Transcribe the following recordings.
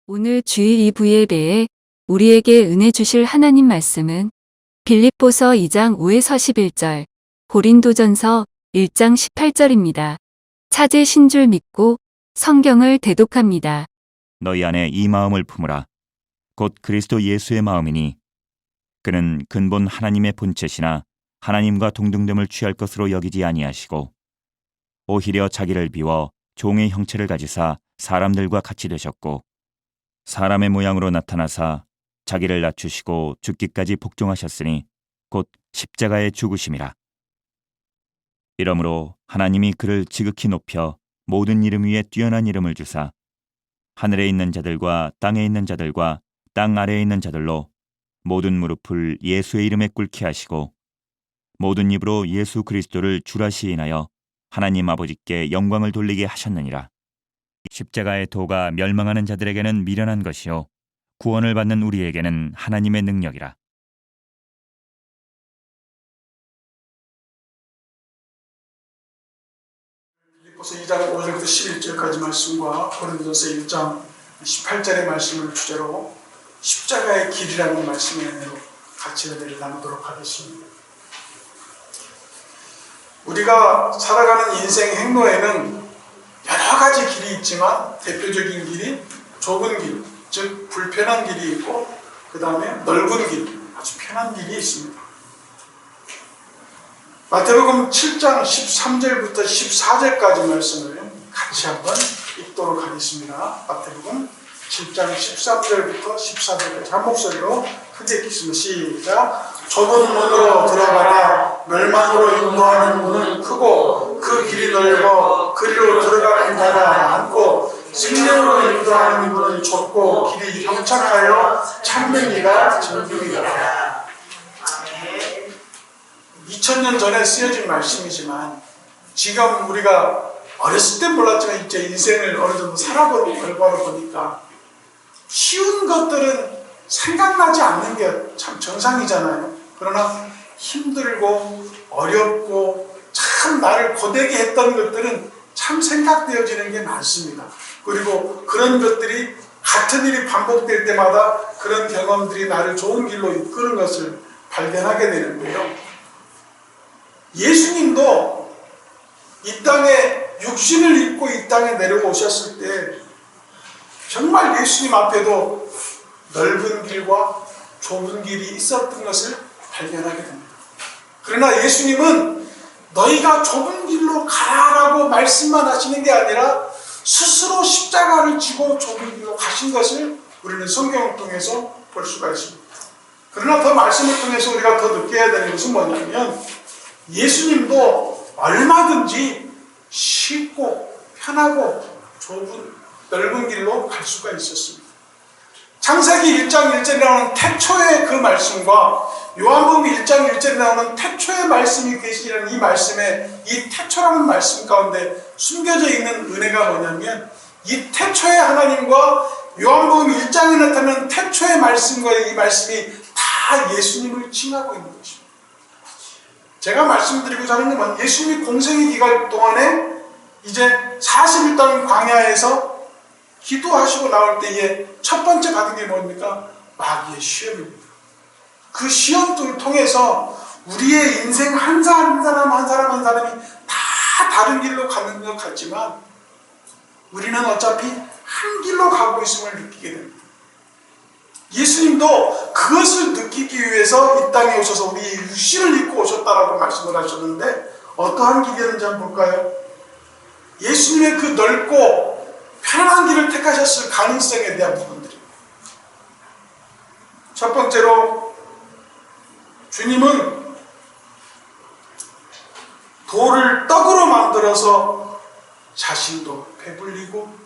오늘 주일 2부에 대해 우리에게 은혜 주실 하나님 말씀은 빌립보서 2장 5에서 11절, 고린도전서 1장 18절입니다. 찾으신 줄 믿고 성경을 대독합니다. 너희 안에 이 마음을 품으라. 곧 그리스도 예수의 마음이니 그는 근본 하나님의 본체시나 하나님과 동등됨을 취할 것으로 여기지 아니하시고 오히려 자기를 비워 종의 형체를 가지사 사람들과 같이 되셨고 사람의 모양으로 나타나사 자기를 낮추시고 죽기까지 복종하셨으니 곧 십자가의 죽으심이라. 이러므로 하나님이 그를 지극히 높여 모든 이름 위에 뛰어난 이름을 주사 하늘에 있는 자들과 땅에 있는 자들과 땅 아래에 있는 자들로 모든 무릎을 예수의 이름에 꿇게 하시고 모든 입으로 예수 그리스도를 주라 시인하여 하나님 아버지께 영광을 돌리게 하셨느니라. 십자가의 도가 멸망하는 자들에게는 미련한 것이요 구원을 받는 우리에게는 하나님의 능력이라. 빌립보서 2장 5절부터 11절까지 말씀과 고린도전서 1장 18절의 말씀을 주제로 십자가의 길이라는 말씀의 은혜로 같이 은혜를 나누도록 하겠습니다. 우리가 살아가는 인생 행로에는 여러 가지 길이 있지만 대표적인 길이 좁은 길, 즉 불편한 길이 있고 그 다음에 넓은 길, 아주 편한 길이 있습니다. 마태복음 7장 13절부터 14절까지 말씀을 같이 한번 읽도록 하겠습니다. 마태복음 7장 13절부터 14절까지 한 목소리로 크게 읽겠습니다. 시작. 좁은 문으로 들어가나 멸망으로 인도하는 문은 크고 그 길이 넓어 그리로 들어가는 자가 많고 생명으로 인도하는 문은 좁고 길이 협착하여 참되기가 정중이다. 2000년 전에 쓰여진 말씀이지만 지금 우리가 어렸을 때 몰랐지만 이제 인생을 어느 정도 살아보는 결과를 보니까 쉬운 것들은 생각나지 않는 게 참 정상이잖아요. 그러나 힘들고 어렵고 참 나를 고되게 했던 것들은 참 생각되어지는 게 많습니다. 그리고 그런 것들이 같은 일이 반복될 때마다 그런 경험들이 나를 좋은 길로 이끄는 것을 발견하게 되는데요. 예수님도 이 땅에 육신을 입고 이 땅에 내려오셨을 때 정말 예수님 앞에도 넓은 길과 좁은 길이 있었던 것을 발견하게 됩니다. 그러나 예수님은 너희가 좁은 길로 가라라고 말씀만 하시는 게 아니라 스스로 십자가를 지고 좁은 길로 가신 것을 우리는 성경을 통해서 볼 수가 있습니다. 그러나 더 말씀을 통해서 우리가 더 느껴야 되는 것은 뭐냐면 예수님도 얼마든지 쉽고 편하고 좁은 넓은 길로 갈 수가 있었습니다. 창세기 1장 1절에 나오는 태초의 그 말씀과 요한복음 1장 1절에 나오는 태초의 말씀이 계시라는 이 말씀에 이 태초라는 말씀 가운데 숨겨져 있는 은혜가 뭐냐면 이 태초의 하나님과 요한복음 1장에 나타나는 태초의 말씀과 이 말씀이 다 예수님을 칭하고 있는 것입니다. 제가 말씀드리고자 하는 건 예수님이 공생의 기간 동안에 이제 40일 동안 광야에서 기도하시고 나올 때에 첫 번째 받은 게 뭡니까? 마귀의 시험입니다. 그 시험을 통해서 우리의 인생 한 사람 한 사람이 다 다른 길로 가는 것 같지만 우리는 어차피 한 길로 가고 있음을 느끼게 됩니다. 예수님도 그것을 느끼기 위해서 이 땅에 오셔서 우리 육신을 입고 오셨다라고 말씀을 하셨는데 어떠한 길이었는지 한번 볼까요? 예수님의 그 넓고 편안한 길을 택하셨을 가능성에 대한 부분들입니다. 첫 번째로 주님은 돌을 떡으로 만들어서 자신도 배불리고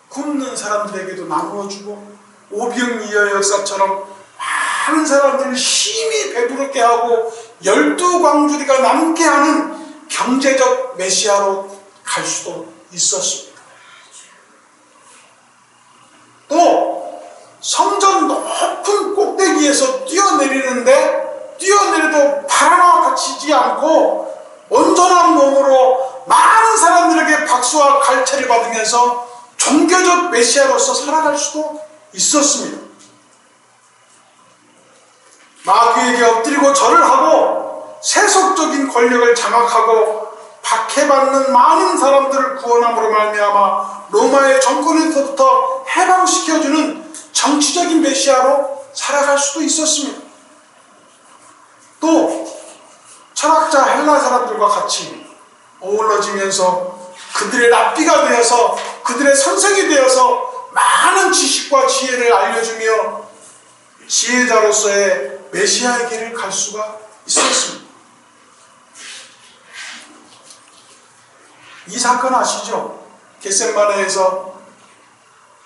굶는 사람들에게도 나누어주고 오병이어 역사처럼 많은 사람들을 심히 배부르게 하고 12광주리가 남게 하는 경제적 메시아로 갈 수도 있었습니다. 또 성전 높은 꼭대기에서 뛰어내려도 바람과 다치지 않고 온전한 몸으로 많은 사람들에게 박수와 갈채를 받으면서 종교적 메시아로서 살아갈 수도 있었습니다. 마귀에게 엎드리고 절을 하고 세속적인 권력을 장악하고 박해받는 많은 사람들을 구원함으로 말미암아 로마의 정권에서부터 해방시켜주는 정치적인 메시아로 살아갈 수도 있었습니다. 또 철학자 헬라 사람들과 같이 어우러지면서 그들의 랍비가 되어서 그들의 선생이 되어서 많은 지식과 지혜를 알려주며 지혜자로서의 메시아의 길을 갈 수가 있었습니다. 이 사건 아시죠? 겟세마네에서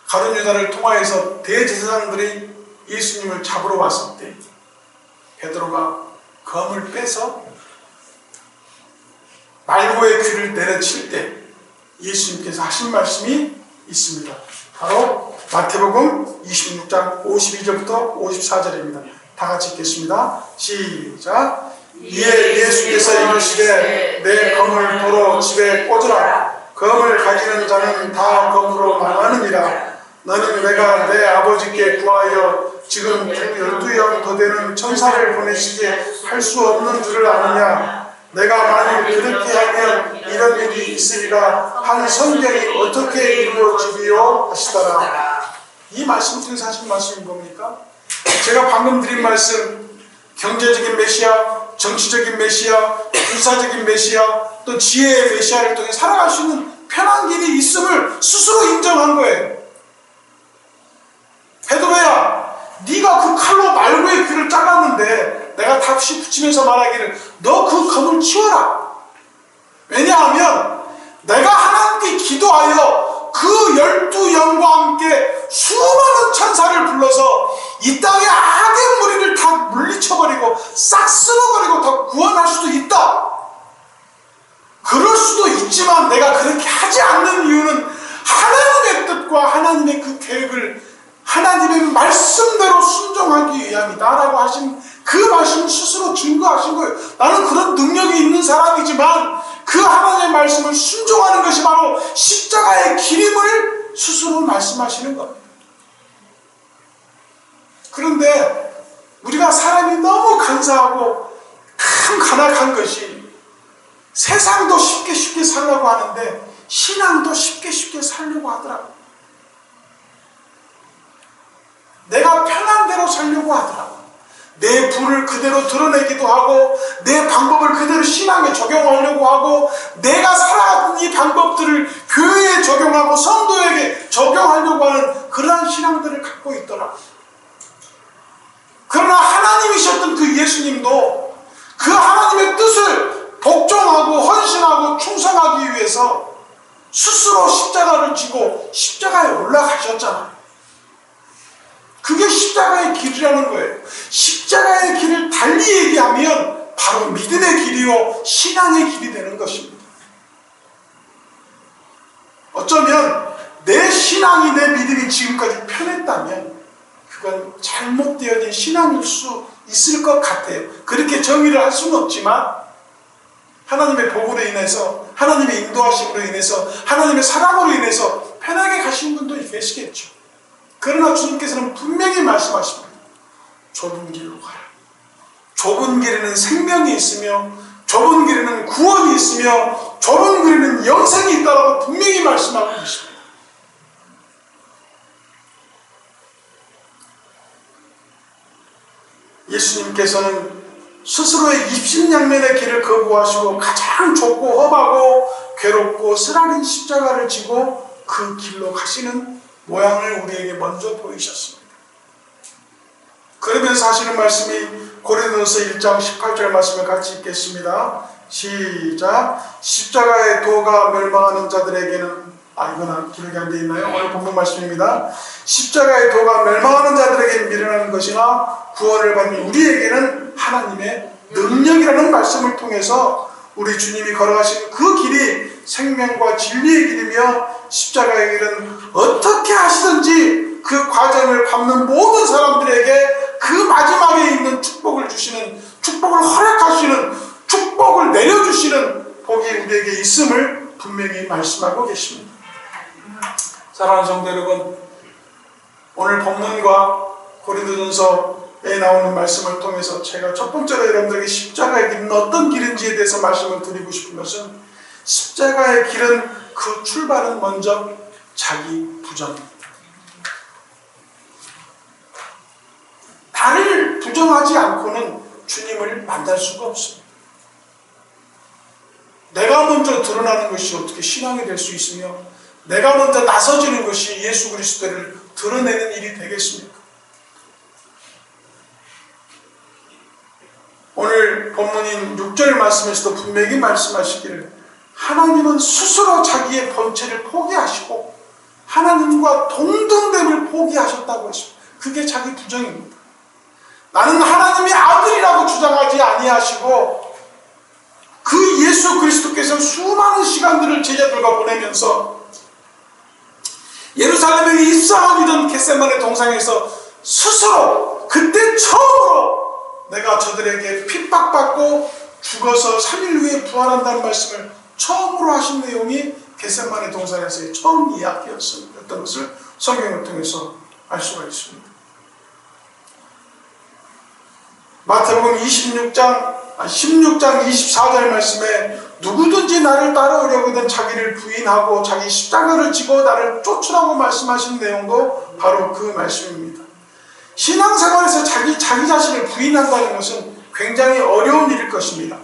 가룟 유다를 통하여서 대제사장들이 예수님을 잡으러 왔을 때 베드로가 검을 빼서 말고의 귀를 내려칠 때 예수님께서 하신 말씀이 있습니다. 바로 마태복음 26장 52절부터 54절입니다. 다 같이 읽겠습니다. 시작. 이에 예수께서 이르시되 내 검을 도로 집에 꽂으라. 검을 가지는 자는 다 검으로 망하느니라. 너는 내가 내 아버지께 구하여 지금 12형 더 되는 천사를 보내시게 할 수 없는 줄을 아느냐. 내가 만일 그렇게 하면 이런 일이 있으리라 한 성경이 어떻게 이루어지리요 하시더라. 이 말씀 중에서 하신 말씀이 뭡니까? 제가 방금 드린 말씀, 경제적인 메시아, 정치적인 메시아, 군사적인 메시아, 또 지혜의 메시아를 통해 살아갈 수 있는 편한 길이 있음을 스스로 인정한 거예요. 베드로야, 네가 그 칼로 말고의 귀를 잘랐는데 내가 답시 붙이면서 말하기를 너 그 검을 치워라. 왜냐하면 내가 하나님께 기도하여 그 12영과 함께 수많은 천사를 불러서 이 땅의 악의 무리를 다 물리쳐버리고 싹 쓸어버리고 더 구원할 수도 있다. 그럴 수도 있지만 내가 그렇게 하지 않는 이유는 하나님의 뜻과 하나님의 그 계획을 하나님의 말씀대로 순종하기 위함이다 라고 하신 그 말씀 스스로 증거하신 거예요. 나는 그런 능력이 있는 사람이지만 그 하나님의 말씀을 순종하는 것이 바로 십자가의 길임을 스스로 말씀하시는 겁니다. 그런데 우리가 사람이 너무 간사하고 참 간악한 것이 세상도 쉽게 살려고 하는데 신앙도 쉽게 살려고 하더라고요. 내가 편한 대로 살려고 하더라고요. 내 부를 그대로 드러내기도 하고 내 방법을 그대로 신앙에 적용하려고 하고 내가 살아왔던 이 방법들을 교회에 적용하고 성도에게 적용하려고 하는 그러한 신앙들을 갖고 있더라고요. 그러나 하나님이셨던 그 예수님도 그 하나님의 뜻을 복종하고 헌신하고 충성하기 위해서 스스로 십자가를 지고 십자가에 올라가셨잖아요. 그게 십자가의 길이라는 거예요. 십자가의 길을 달리 얘기하면 바로 믿음의 길이요 신앙의 길이 되는 것입니다. 어쩌면 내 신앙이 내 믿음이 지금까지 편했다면 그건 잘못되어진 신앙일 수 있을 것 같아요. 그렇게 정의를 할 수는 없지만 하나님의 복으로 인해서 하나님의 인도하심으로 인해서 하나님의 사랑으로 인해서 편하게 가시는 분도 계시겠죠. 그러나 주님께서는 분명히 말씀하십니다. 좁은 길로 가라. 좁은 길에는 생명이 있으며 좁은 길에는 구원이 있으며 좁은 길에는 영생이 있다고 분명히 말씀하고 계십니다. 예수님께서는 스스로의 입신양면의 길을 거부하시고 가장 좁고 험하고 괴롭고 쓰라린 십자가를 지고 그 길로 가시는 모양을 우리에게 먼저 보이셨습니다. 그러면서 하시는 말씀이 고린도서 1장 18절 말씀을 같이 읽겠습니다. 시작. 십자가의 도가 멸망하는 자들에게는 이거나 기록이 안 되어 있나요? 오늘 본문 말씀입니다. 십자가의 도가 멸망하는 자들에게 미련한 것이나 구원을 받는 우리에게는 하나님의 능력이라는 말씀을 통해서 우리 주님이 걸어가신 그 길이 생명과 진리의 길이며 십자가의 길은 어떻게 하시든지 그 과정을 밟는 모든 사람들에게 그 마지막에 있는 축복을 주시는, 축복을 허락하시는, 축복을 내려주시는 복이 우리에게 있음을 분명히 말씀하고 계십니다. 사랑하는 성도 여러분, 오늘 본문과 고린도전서에 나오는 말씀을 통해서 제가 첫 번째로 여러분들에게 십자가의 길은 어떤 길인지에 대해서 말씀을 드리고 싶은 것은, 십자가의 길은 그 출발은 먼저 자기 부정입니다. 나를 부정하지 않고는 주님을 만날 수가 없습니다. 내가 먼저 드러나는 것이 어떻게 신앙이 될 수 있으며, 내가 먼저 나서지는 것이 예수 그리스도를 드러내는 일이 되겠습니까? 오늘 본문인 6절 말씀에서도 분명히 말씀하시기를, 하나님은 스스로 자기의 본체를 포기하시고 하나님과 동등됨을 포기하셨다고 했습니다. 그게 자기 부정입니다. 나는 하나님의 아들이라고 주장하지 아니하시고, 그 예수 그리스도께서 수많은 시간들을 제자들과 보내면서 예루살렘에 입성하기던 겟세마네 동상에서 스스로 그때 처음으로 내가 저들에게 핍박받고 죽어서 3일 후에 부활한다는 말씀을 처음으로 하신 내용이 겟세마네 동상에서의 처음 이야기였던 것을 성경을 통해서 알 수가 있습니다. 마태복음 16장 24절 말씀에 누구든지 나를 따라오려거든 자기를 부인하고 자기 십자가를 지고 나를 쫓으라고 말씀하신 내용도 바로 그 말씀입니다. 신앙생활에서 자기 자신을 부인한다는 것은 굉장히 어려운 일일 것입니다.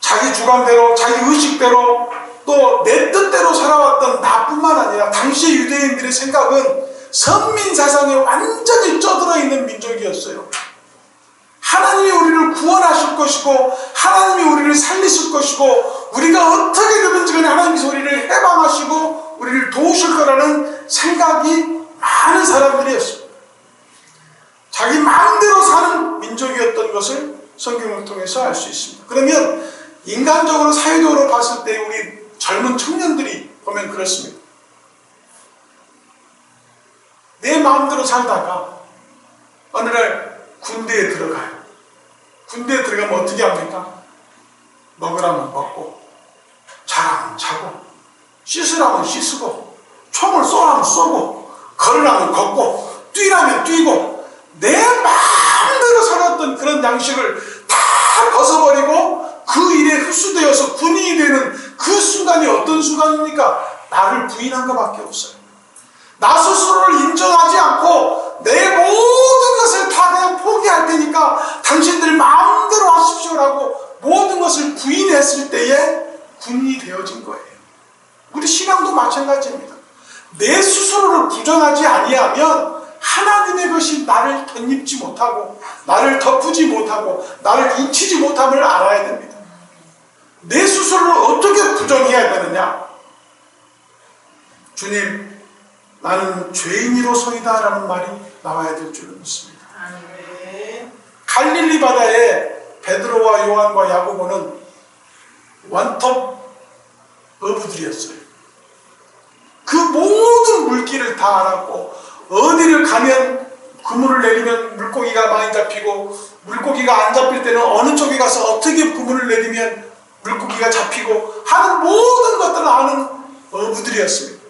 자기 주관대로, 자기 의식대로, 또 내 뜻대로 살아왔던 나뿐만 아니라 당시 유대인들의 생각은 선민사상에 완전히 쪄들어 있는 민족이었어요. 하나님이 우리를 구원하실 것이고 하나님이 우리를 살리실 것이고 우리가 어떻게 되든지 간에 하나님께서 우리를 해방하시고 우리를 도우실 거라는 생각이 많은 사람들이었습니다. 자기 마음대로 사는 민족이었던 것을 성경을 통해서 알 수 있습니다. 그러면 인간적으로 사회적으로 봤을 때 우리 젊은 청년들이 보면 그렇습니다. 내 마음대로 살다가 어느 날 군대에 들어가요. 군대에 들어가면 어떻게 합니까? 먹으라면 먹고, 자라면 자고, 씻으라면 씻고, 총을 쏘라면 쏘고, 걸으라면 걷고, 뛰라면 뛰고, 내 마음대로 살았던 그런 양식을 다 벗어버리고 그 일에 흡수되어서 군인이 되는 그 순간이 어떤 순간입니까? 나를 부인한 것밖에 없어요. 나 스스로를 인정하지 않고 내 모든 것을 다 그냥 포기할 테니까 당신들 마음대로 하십시오라고 모든 것을 부인했을 때에 군인이 되어진 거예요. 우리 신앙도 마찬가지입니다. 내 스스로를 부정하지 아니하면 하나님의 것이 나를 덧입지 못하고 나를 덮지 못하고 나를 잊히지 못함을 알아야 됩니다. 내 스스로를 어떻게 부정해야 되느냐? 주님, 나는 죄인이로소이다 라는 말이 나와야 될 줄을 믿습니다. 갈릴리 바다에 베드로와 요한과 야고보는 원톱 어부들이었어요. 그 모든 물길을 다 알았고 어디를 가면 그물을 내리면 물고기가 많이 잡히고 물고기가 안 잡힐 때는 어느 쪽에 가서 어떻게 그물을 내리면 물고기가 잡히고 하는 모든 것들을 아는 어부들이었습니다.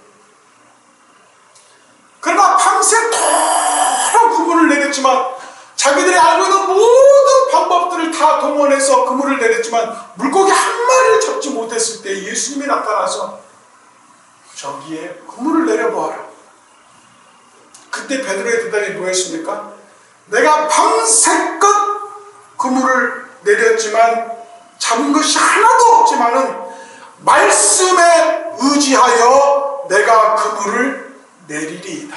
그러나 밤새 도록 그물을 내렸지만 자기들이 알고 있는 모든 방법들을 다 동원해서 그물을 내렸지만 물고기 한 마리를 잡지 못했을 때 예수님이 나타나서 저기에 그물을 내려보아라. 그때 베드로의 대답이 뭐였습니까? 내가 밤새껏 그물을 내렸지만 잡은 것이 하나도 없지만은 말씀에 의지하여 내가 그물을 내리리이다.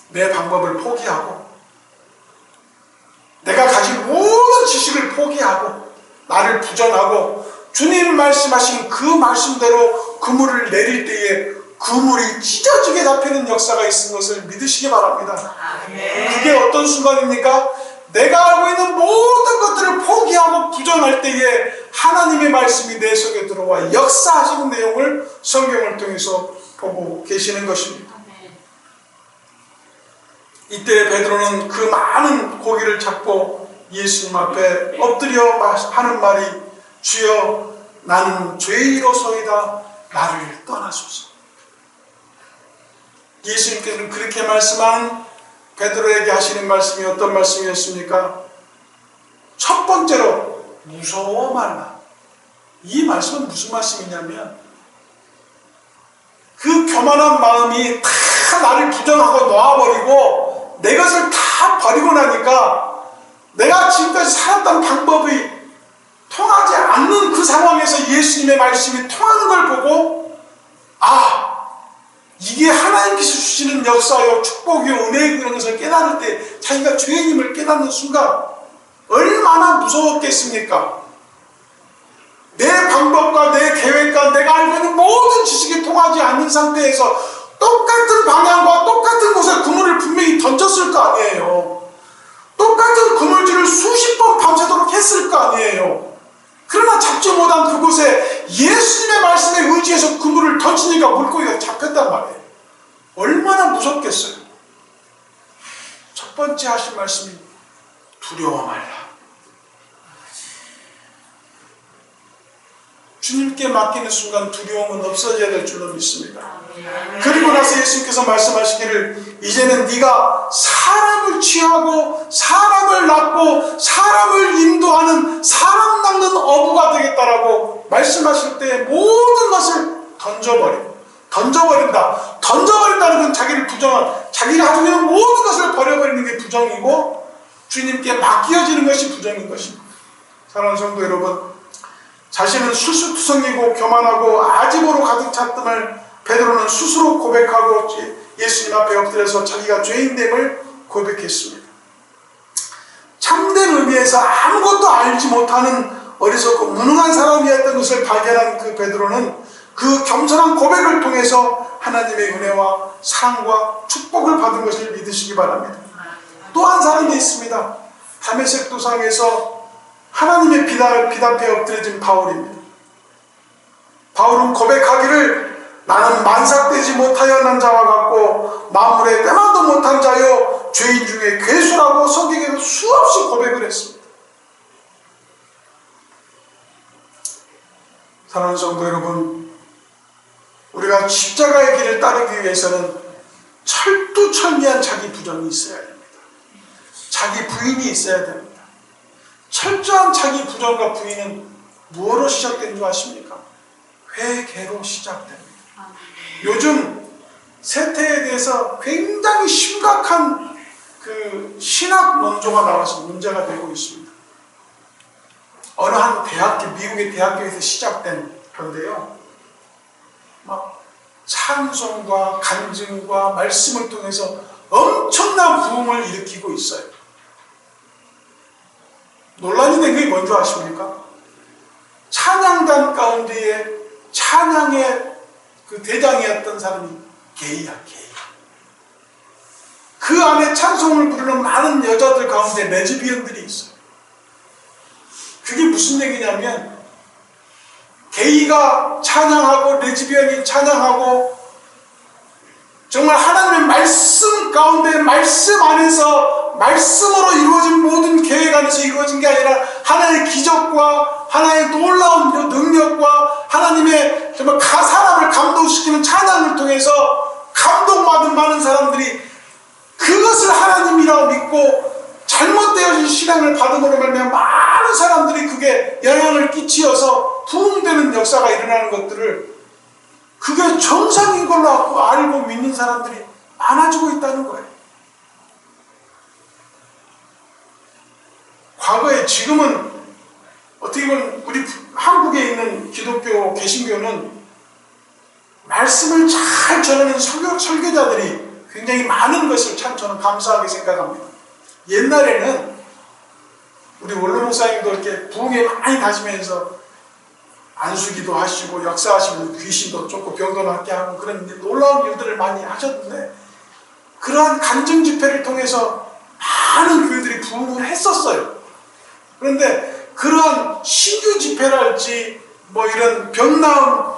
내 방법을 포기하고 내가 가진 모든 지식을 포기하고 나를 부정하고 주님 말씀하신 그 말씀대로 그물을 내릴 때에 그물이 찢어지게 잡히는 역사가 있는 것을 믿으시기 바랍니다. 그게 어떤 순간입니까? 내가 알고 있는 모든 것들을 포기하고 부정할 때에 하나님의 말씀이 내 속에 들어와 역사하시는 내용을 성경을 통해서 보고 계시는 것입니다. 이때 베드로는 그 많은 고기를 잡고 예수님 앞에 엎드려 하는 말이 주여 나는 죄인이로소이다. 나를 떠나소서. 예수님께서는 그렇게 말씀한 베드로에게 하시는 말씀이 어떤 말씀이었습니까? 첫 번째로 무서워 말라. 이 말씀은 무슨 말씀이냐면 그 교만한 마음이 다 나를 부정하고 놓아버리고 내 것을 다 버리고 나니까 내가 지금까지 살았던 방법이 통하지 않는 그 상황에서 예수님의 말씀이 통하는 걸 보고 이게 하나님께서 주시는 역사요 축복이요 은혜이고 이런 것을 깨달을 때 자기가 죄인임을 깨닫는 순간 얼마나 무서웠겠습니까? 내 방법과 내 계획과 내가 알고 있는 모든 지식이 통하지 않는 상태에서 똑같은 방향과 똑같은 곳에 그물을 분명히 던졌을 거 아니에요. 똑같은 그물질을 수십 번 밤새도록 했을 거 아니에요. 그러나 잡지 못한 그곳에 예수님의 말씀에 의지해서 그물을 던지니까 물고기가 잡혔단 말이에요. 얼마나 무섭겠어요. 첫 번째 하신 말씀이 두려워 말라. 주님께 맡기는 순간 두려움은 없어져야 될 줄로 믿습니다. 그리고 나서 예수님께서 말씀하시기를 이제는 네가 사람을 취하고 사람을 낳고 사람을 인도하는 사람 낳는 어부가 되겠다라고 말씀하실 때 모든 것을 던져버린다. 던져버린다는 건 자기를 부정한, 자기가 가지고 있는 모든 것을 버려버리는 게 부정이고 주님께 맡겨지는 것이 부정인 것입니다. 사랑하는 성도 여러분, 자신은 수수투성이고 교만하고 아집으로 가득 찼음을 베드로는 스스로 고백하고 예수님 앞에 엎드려서 자기가 죄인됨을 고백했습니다. 참된 의미에서 아무것도 알지 못하는 어리석고 무능한 사람이었던 것을 발견한 그 베드로는 그 겸손한 고백을 통해서 하나님의 은혜와 사랑과 축복을 받은 것을 믿으시기 바랍니다. 또 한 사람이 있습니다. 다메섹 도상에서 하나님의 비답에 엎드려진 바울입니다. 바울은 고백하기를 나는 만삭되지 못하여 난 자와 같고 만물에 때만도 못한 자요 죄인 중에 괴수라고 성경에서 수없이 고백을 했습니다. 사랑하는 성도 여러분, 우리가 십자가의 길을 따르기 위해서는 철두철미한 자기 부정이 있어야 됩니다. 자기 부인이 있어야 됩니다. 철저한 자기 부정과 부인은 무엇으로 시작된 줄 아십니까? 회개로 시작됩니다. 요즘 세태에 대해서 굉장히 심각한 그 신학 논조가 나와서 문제가 되고 있습니다. 어느 한 대학교, 미국의 대학교에서 시작된 건데요. 막 찬송과 간증과 말씀을 통해서 엄청난 부흥을 일으키고 있어요. 논란이 된 게 뭔지 아십니까? 찬양단 가운데에 찬양의 그 대장이었던 사람이 게이야, 게이. 그 안에 찬송을 부르는 많은 여자들 가운데 레즈비언들이 있어요. 그게 무슨 얘기냐면 게이가 찬양하고 레즈비언이 찬양하고 정말 하나님의 말씀 가운데 말씀 안에서 말씀으로 이루어진 모든 계획 안에서 이루어진 게 아니라 하나님의 기적과 하나님의 놀라운 능력과 하나님의 정말 사람을 감동시키는 찬양을 통해서 감동받은 많은 사람들이 그것을 하나님이라고 믿고 잘못되어진 신앙을 받음으로 말미암아 많은 사람들이 그게 영향을 끼치어서 부흥되는 역사가 일어나는 것들을 그게 정상인 걸로 알고 믿는 사람들이 많아지고 있다는 거예요. 과거에, 지금은 어떻게 보면 우리 한국에 있는 기독교 개신교는 말씀을 잘 전하는 설교자들이 굉장히 많은 것을 참 저는 감사하게 생각합니다. 옛날에는 우리 원로 목사님도 이렇게 부흥에 많이 다니면서 안수기도 하시고 역사하시고 귀신도 쫓고 병도 낫게 하고 그런 놀라운 일들을 많이 하셨는데 그러한 간증 집회를 통해서 많은 교회들이 부흥을 했었어요. 그런데 그런 신규 집회랄지 뭐 이런 병나음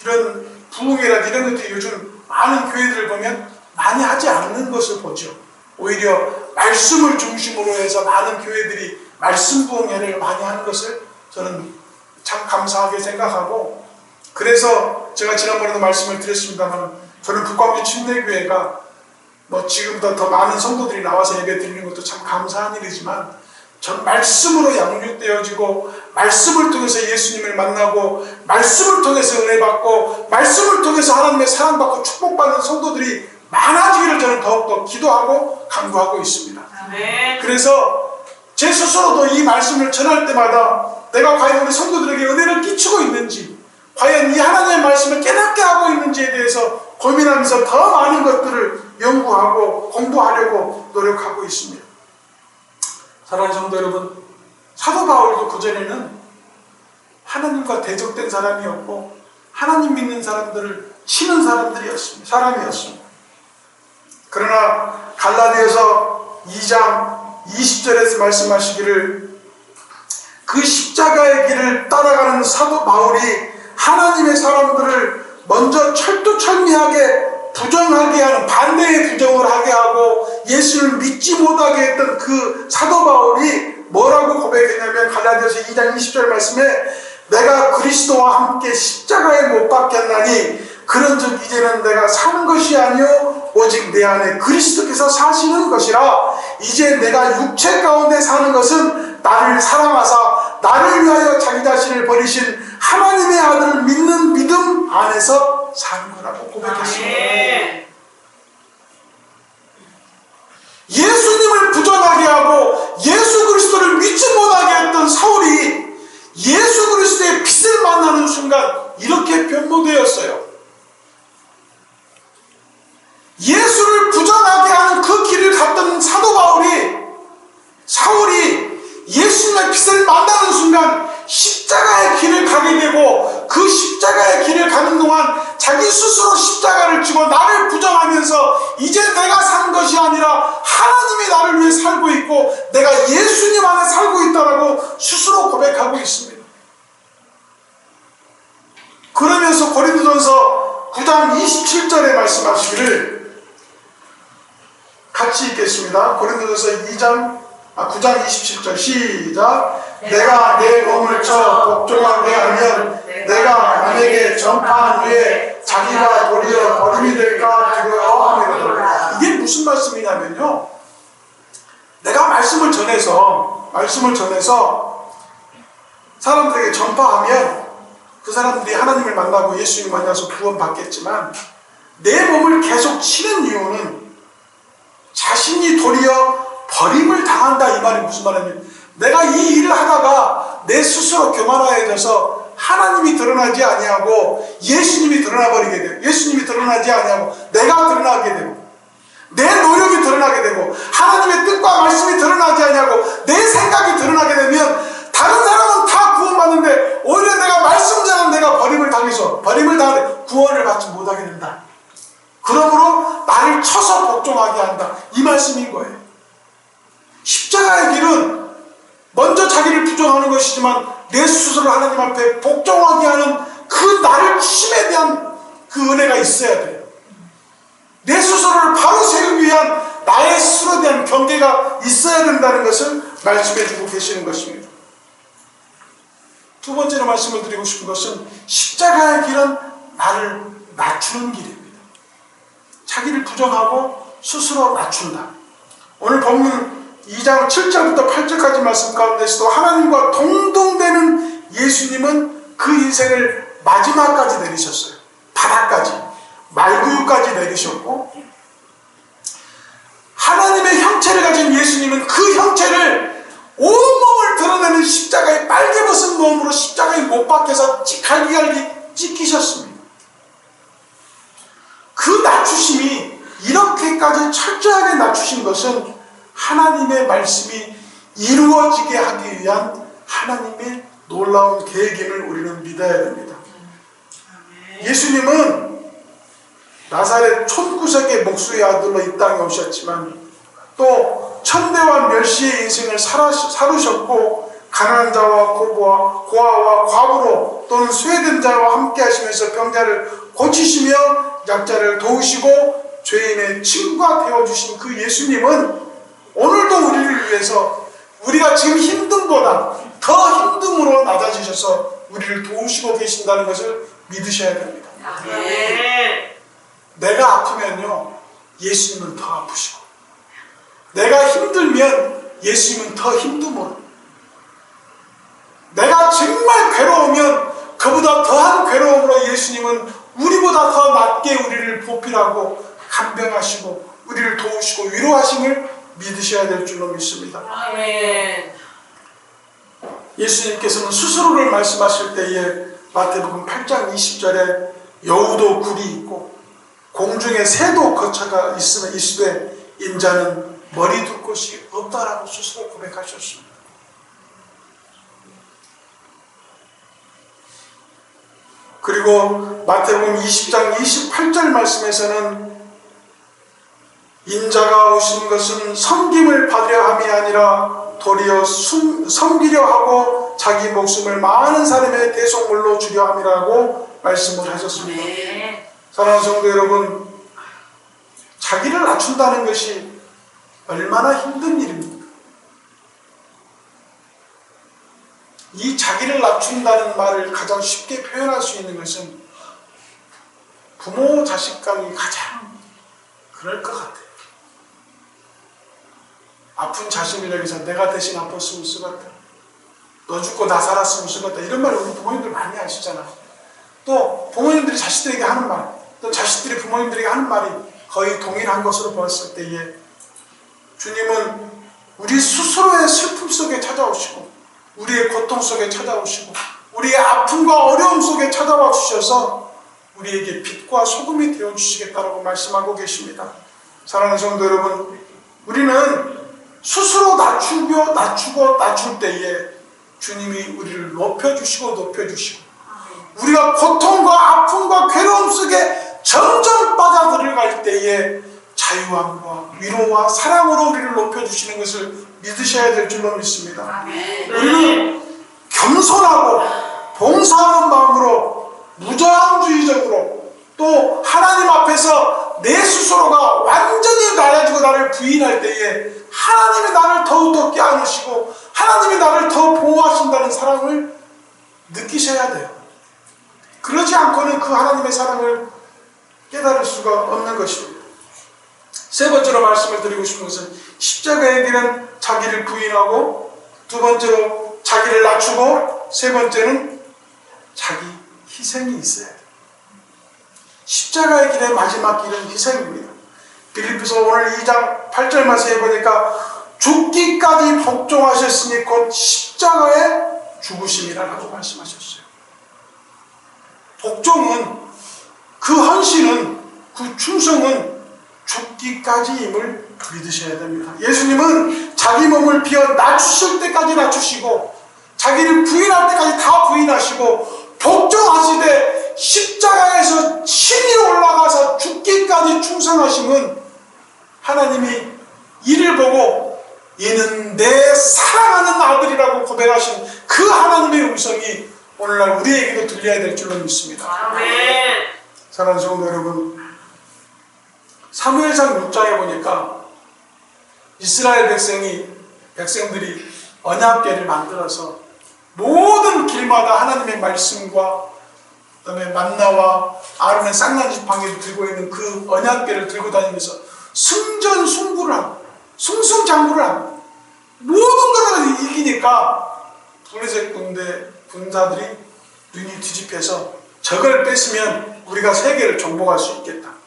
이런 부흥이랄지 이런 것들이 요즘 많은 교회들을 보면 많이 하지 않는 것을 보죠. 오히려 말씀을 중심으로 해서 많은 교회들이 말씀 부흥회를 많이 하는 것을 저는 참 감사하게 생각하고, 그래서 제가 지난번에도 말씀을 드렸습니다만 저는 북광주 침례교회가 지금보다 더 많은 성도들이 나와서 예배 드리는 것도 참 감사한 일이지만 전 말씀으로 양육되어지고 말씀을 통해서 예수님을 만나고 말씀을 통해서 은혜 받고 말씀을 통해서 하나님의 사랑받고 축복받는 성도들이 많아지기를 저는 더욱더 기도하고 간구하고 있습니다. 그래서 제 스스로도 이 말씀을 전할 때마다 내가 과연 우리 성도들에게 은혜를 끼치고 있는지, 과연 이 하나님의 말씀을 깨닫게 하고 있는지에 대해서 고민하면서 더 많은 것들을 연구하고 공부하려고 노력하고 있습니다. 사랑하는 성도 여러분, 사도 바울도 그전에는 하나님과 대적된 사람이었고 하나님 믿는 사람들을 치는 사람이었습니다. 그러나 갈라디아서 2장 20절에서 말씀하시기를 그 십자가의 길을 따라가는 사도 바울이 하나님의 사람들을 먼저 철두철미하게 부정하게 하는, 반대의 부정을 하게 하고 예수를 믿지 못하게 했던 그 사도 바울이 뭐라고 고백했냐면 갈라디아서 2장 20절 말씀에 내가 그리스도와 함께 십자가에 못 박혔나니 그런즉 이제는 내가 사는 것이 아니요 오직 내 안에 그리스도께서 사시는 것이라. 이제 내가 육체 가운데 사는 것은 나를 사랑하사 나를 위하여 자기 자신을 버리신 하나님의 아들을 믿는 믿음 안에서 사는 거라고 고백했습니다. 예수님을 부정하게 하고 예수 그리스도를 믿지 못하게 했던 사울이 예수 그리스도의 빛을 만나는 순간 이렇게 변모되었어요. 예수를 부정하게 하는 그 길을 갔던 사도 사울이 예수님의 빛을 만나는 순간 십자가의 길을 가게 되고 그 십자가의 길을 가는 동안 자기 스스로 십자가를 지고 나를 부정하면서 이제 내가 산 것이 아니라 하나님이 나를 위해 살고 있고 내가 예수님 안에 살고 있다라고 스스로 고백하고 있습니다. 그러면서 고린도전서 9장 27절에 말씀하시기를 같이 읽겠습니다. 고린도전서 9장 27절 시작. 내가 내 몸을 쳐 복종하게 하면 내가 남에게 전파한 후에 자기가 도리어 버림이 될까 두려워함이로다. 이게 무슨 말씀이냐면요, 내가 말씀을 전해서 사람들에게 전파하면 그 사람들이 하나님을 만나고 예수님을 만나서 구원받겠지만 내 몸을 계속 치는 이유는 자신이 도리어 버림을 당한다, 이 말이 무슨 말이냐면 내가 이 일을 하다가 내 스스로 교만하여져서 하나님이 드러나지 아니하고 예수님이 드러나버리게 되고, 예수님이 드러나지 아니하고 내가 드러나게 되고 내 노력이 드러나게 되고 하나님의 뜻과 말씀이 드러나지 아니하고 내 생각이 드러나게 되면 다른 사람은 다 구원받는데 오히려 내가 말씀 전한 내가 버림을 당해 구원을 받지 못하게 된다. 그러므로 나를 쳐서 복종하게 한다, 이 말씀인 거예요. 십자가의 길은 먼저 자기를 부정하는 것이지만 내 스스로 하나님 앞에 복종하게 하는 그 나를 치심에 대한 그 은혜가 있어야 돼요. 내 스스로를 바로 세우기 위한 나의 스스로에 대한 경계가 있어야 된다는 것을 말씀해 주고 계시는 것입니다. 두 번째로 말씀을 드리고 싶은 것은 십자가의 길은 나를 낮추는 길입니다. 자기를 부정하고 스스로 낮춘다. 오늘 본문 2장 7절부터 8절까지 말씀 가운데서도 하나님과 동등되는 예수님은 그 인생을 마지막까지 내리셨어요. 바닥까지, 말구유까지 내리셨고, 하나님의 형체를 가진 예수님은 그 형체를 온몸을 드러내는 십자가의 빨개벗은 몸으로 십자가에 못 박혀서 갈기갈기 찢기셨습니다. 그 낮추심이 이렇게까지 철저하게 낮추신 것은 하나님의 말씀이 이루어지게 하기 위한 하나님의 놀라운 계획임을 우리는 믿어야 됩니다. 예수님은 나사렛 촌구석의 목수의 아들로 이 땅에 오셨지만 또 천대와 멸시의 인생을 살으셨고 가난한 자와 고아와 과부로 또는 스웨덴 자와 함께 하시면서 병자를 고치시며 약자를 도우시고 죄인의 친구가 되어주신 그 예수님은 오늘도 우리를 위해서 우리가 지금 힘듦보다 더 힘듦으로 낮아지셔서 우리를 도우시고 계신다는 것을 믿으셔야 됩니다. 내가 아프면요, 예수님은 더 아프시고, 내가 힘들면 예수님은 더 힘듦으로, 내가 정말 괴로우면 그보다 더한 괴로움으로 예수님은 우리보다 더 낫게 우리를 보필하고 간병하시고 우리를 도우시고 위로하심을 믿으셔야 될 줄로 믿습니다. 예수님께서는 스스로를 말씀하실 때에 마태복음 8장 20절에 여우도 굴이 있고 공중에 새도 거처가 있으되 인자는 머리 둘 곳이 없다라고 스스로 고백하셨습니다. 그리고 마태복음 20장 28절 말씀에서는 인자가 오신 것은 섬김을 받으려 함이 아니라 도리어 섬기려 하고 자기 목숨을 많은 사람의 대속물로 주려 함이라고 말씀을 하셨습니다. 사랑하는 성도 여러분, 자기를 낮춘다는 것이 얼마나 힘든 일입니까? 이 자기를 낮춘다는 말을 가장 쉽게 표현할 수 있는 것은 부모 자식 간이 가장 그럴 것 같아요. 아픈 자식을 여기서 내가 대신 아팠으면 쓰겠다, 너 죽고 나 살았으면 쓰겠다, 이런 말을 우리 부모님들 많이 하시잖아요. 또 부모님들이 자식들에게 하는 말, 또 자식들이 부모님들에게 하는 말이 거의 동일한 것으로 보았을 때에 주님은 우리 스스로의 슬픔 속에 찾아오시고 우리의 고통 속에 찾아오시고 우리의 아픔과 어려움 속에 찾아와 주셔서 우리에게 빛과 소금이 되어주시겠다라고 말씀하고 계십니다. 사랑하는 성도 여러분, 우리는 스스로 낮출 때에 주님이 우리를 높여주시고 우리가 고통과 아픔과 괴로움 속에 점점 빠져들어갈 때에 자유함과 위로와 사랑으로 우리를 높여주시는 것을 믿으셔야 될 줄로 믿습니다. 우리는 겸손하고 봉사하는 마음으로 무저항주의적으로 또 하나님 앞에서 내 스스로가 완전히 낮아지고 나를 부인할 때에 하나님이 나를 더욱더 껴안으시고 하나님이 나를 더 보호하신다는 사랑을 느끼셔야 돼요. 그러지 않고는 그 하나님의 사랑을 깨달을 수가 없는 것입니다. 세 번째로 말씀을 드리고 싶은 것은 십자가의 길은 자기를 부인하고, 두 번째로 자기를 낮추고, 세 번째는 자기 희생이 있어야 돼요. 십자가의 길의 마지막 길은 희생입니다. 빌립보서 오늘 2장 8절 말씀에 보니까 죽기까지 복종하셨으니 곧 십자가의 죽으심이라고 말씀하셨어요. 복종은, 그 헌신은, 그 충성은 죽기까지임을 믿으셔야 됩니다. 예수님은 자기 몸을 비워 낮추실 때까지 낮추시고 자기를 부인할 때까지 다 부인하시고 복종하시되 십자가에서 친히 올라가서 죽기까지 충성하심은 하나님이 이를 보고 얘는 내 사랑하는 아들이라고 고백하신 그 하나님의 음성이 오늘날 우리에게도 들려야 될 줄로 믿습니다. 아멘. 사랑하는 성도 여러분, 사무엘상 6장에 보니까 이스라엘 백성들이 언약궤를 만들어서 모든 길마다 하나님의 말씀과 그다음에 만나와 아론의 쌍난 지팡이를 들고 있는 그 언약궤를 들고 다니면서 승전승부를 하고 승승장구를 하고 모든 것을 이기니까 블레셋 군사들이 눈이 뒤집혀서 저걸 뺐으면 우리가 세계를 정복할 수 있겠다.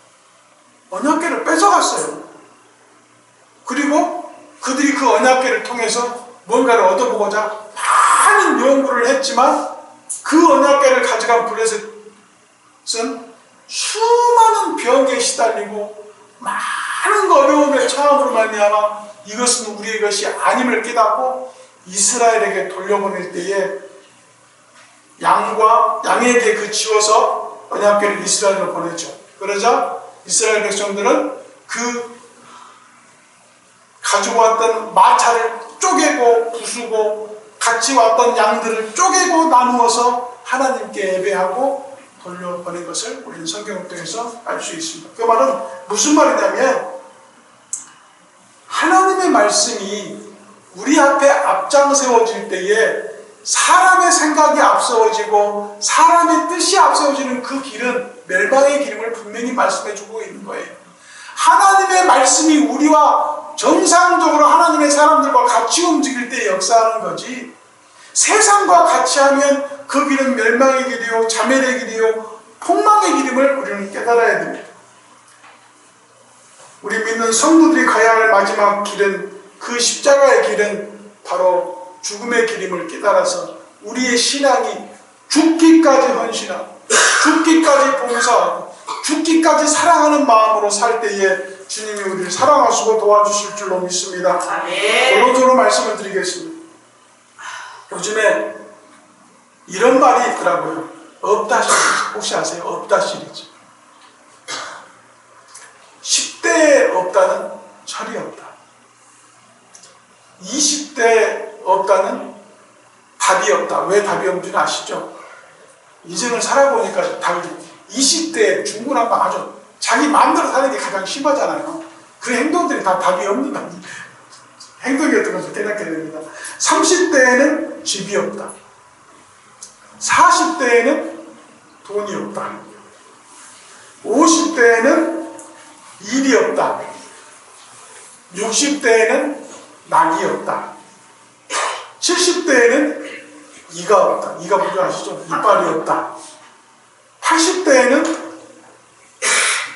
언약궤를 뺏어갔어요. 그리고 그들이 그 언약궤를 통해서 뭔가를 얻어보고자 많은 연구를 했지만 그 언약궤를 가져간 블레셋은 수많은 병에 시달리고 많은 어려움에 처함으로 말미암아 이것은 우리의 것이 아님을 깨닫고 이스라엘에게 돌려보낼 때에 양에게 그치워서 언약궤를 이스라엘로 보냈죠. 그러자 이스라엘 백성들은 그 가지고 왔던 마차를 쪼개고 부수고 같이 왔던 양들을 쪼개고 나누어서 하나님께 예배하고 돌려보낸 것을 우리는 성경을 통해서 알 수 있습니다. 그 말은 무슨 말이냐면 하나님의 말씀이 우리 앞에 앞장세워질 때에 사람의 생각이 앞세워지고 사람의 뜻이 앞세워지는 그 길은 멸망의 기름을 분명히 말씀해 주고 있는 거예요. 하나님의 말씀이 우리와 정상적으로 하나님의 사람들과 같이 움직일 때 역사하는 거지, 세상과 같이 하면 그 길은 멸망의 길이요 자멸의 길이요 폭망의 길임을 우리는 깨달아야 됩니다. 우리 믿는 성도들이 가야 할 마지막 길은, 그 십자가의 길은 바로 죽음의 길임을 깨달아서 우리의 신앙이 죽기까지 헌신하고 죽기까지 봉사하고 죽기까지 사랑하는 마음으로 살 때에 주님이 우리를 사랑하시고 도와주실 줄로 믿습니다. 결론적으로 말씀을 드리겠습니다. 요즘에 이런 말이 있더라고요. 없다 시리즈. 혹시 아세요? 없다 시리즈. 10대에 없다는 철이 없다. 20대에 없다는 답이 없다. 왜 답이 없는지 아시죠? 인생을 살아보니까 답이, 20대에 중구난방 아주 자기 마음대로 사는 게 가장 심하잖아요. 그 행동들이 다 답이 없는 행동이었던 것을 깨닫게 됩니다. 30대에는 집이 없다. 40대에는 돈이 없다. 50대에는 일이 없다. 60대에는 낙이 없다. 70대에는 이가 없다. 이가 뭔지 아시죠? 이빨이 없다. 80대에는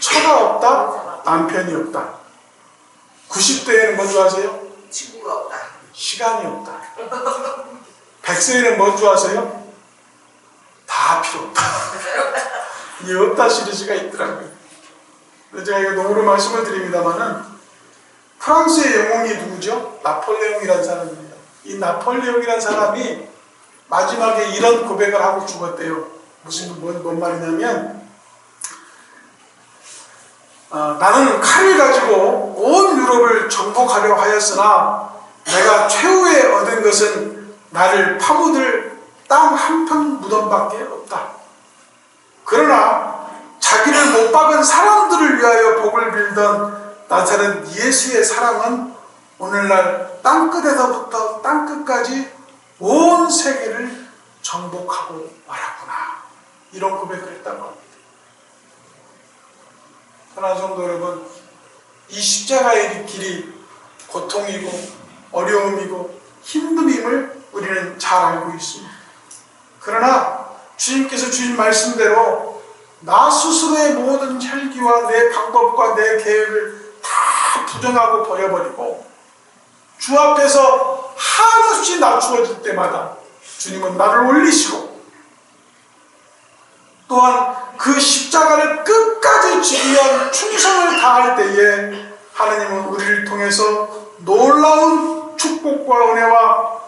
처가 없다. 남편이 없다. 90대에는 뭔지 아세요? 친구가 없다. 시간이 없다. 100세에는 뭔지 아세요? 다 필요 없다. 이 없다 시리즈가 있더라고요. 제가 이거 농으로 말씀을 드립니다만은, 프랑스의 영웅이 누구죠? 나폴레옹이라는 사람입니다. 이 나폴레옹이라는 사람이 마지막에 이런 고백을 하고 죽었대요. 뭔 말이냐면, 나는 칼을 가지고 온 유럽을 정복하려 하였으나 내가 최후에 얻은 것은 나를 파묻을 땅 한평 무덤밖에 없다. 그러나 자기를 못 박은 사람들을 위하여 복을 빌던 나사렛 예수의 사랑은 오늘날 땅끝에서부터 땅끝까지 온 세계를 정복하고 말았구나. 이런 고백을 했다고 합니다. 사랑하는 성도 여러분, 이 십자가의 길이 고통이고 어려움이고 힘듦임을 우리는 잘 알고 있습니다. 그러나 주님께서 주신 말씀대로 나 스스로의 모든 혈기와 내 방법과 내 계획을 다 부정하고 버려버리고 주 앞에서 한없이 낮추어질 때마다 주님은 나를 올리시고, 또한 그 십자가를 끝까지 지기 위한 충성을 다할 때에 하나님은 우리를 통해서 놀라운 축복과 은혜와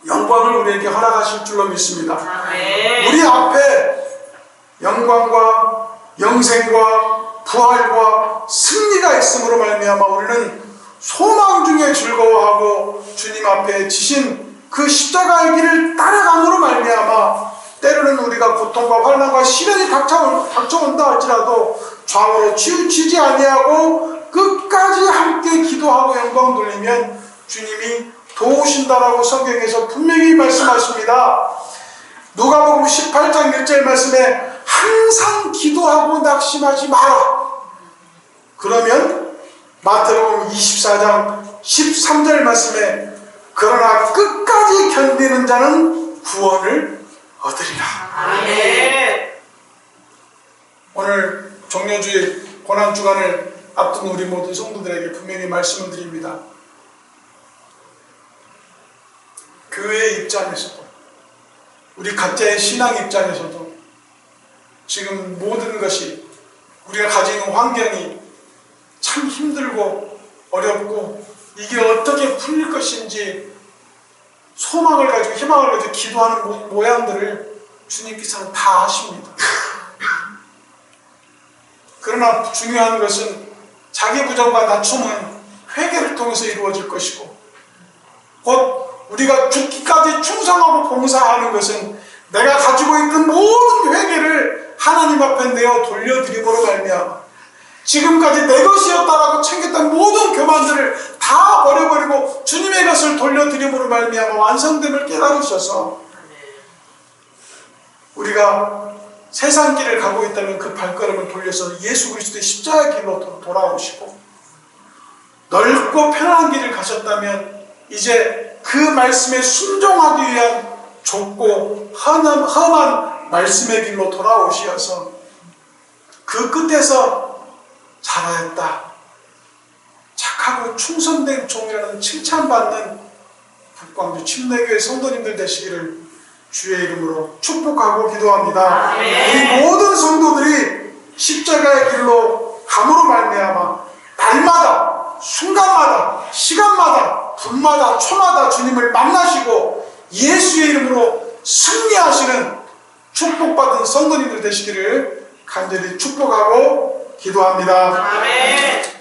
영광을 우리에게 허락하실 줄로 믿습니다. 우리 앞에 영광과 영생과 부활과 승리가 있음으로 말미암아 우리는 소망 중에 즐거워하고 주님 앞에 지신 그 십자가의 길을 따라감으로 말미암아 때로는 우리가 고통과 환난과 시련이 닥쳐온다 할지라도 좌우로 치우치지 아니하고 끝까지 함께 기도하고 영광 돌리면 주님이 도우신다라고 성경에서 분명히 말씀하십니다. 누가복음 18장 1절 말씀에 항상 기도하고 낙심하지 마라. 그러면 마태복음 24장 13절 말씀에 그러나 끝까지 견디는 자는 구원을 얻으리라. 아멘. 오늘 종려주일 고난주간을 앞둔 우리 모든 성도들에게 분명히 말씀을 드립니다. 교회의 입장에서도 우리 각자의 신앙 입장에서도 지금 모든 것이 우리가 가지고 있는 환경이 참 힘들고 어렵고 이게 어떻게 풀릴 것인지 소망을 가지고 희망을 가지고 기도하는 모양들을 주님께서는 다 아십니다. 그러나 중요한 것은 자기 부정과 낮춤은 회개를 통해서 이루어질 것이고, 곧 우리가 죽기까지 충성하고 봉사하는 것은 내가 가지고 있던 모든 회개를 하나님 앞에 내어 돌려드림으로 말미암아 지금까지 내 것이었다라고 챙겼던 모든 교만들을 다 버려버리고 주님의 것을 돌려드림으로 말미암아 완성됨을 깨달으셔서 우리가 세상 길을 가고 있다면 그 발걸음을 돌려서 예수 그리스도의 십자가 길로 돌아오시고, 넓고 편안한 길을 가셨다면 이제 그 말씀에 순종하기 위한 좁고 험한 말씀의 길로 돌아오시어서 그 끝에서 잘하였다, 착하고 충성된 종이라는 칭찬받는 북광주 침례교회 성도님들 되시기를 주의 이름으로 축복하고 기도합니다. 우리 모든 성도들이 십자가의 길로 감으로 말미암아 날마다, 순간마다, 시간마다, 분마다, 초마다 주님을 만나시고 예수의 이름으로 승리하시는 축복받은 성도님들 되시기를 간절히 축복하고 기도합니다. 아멘.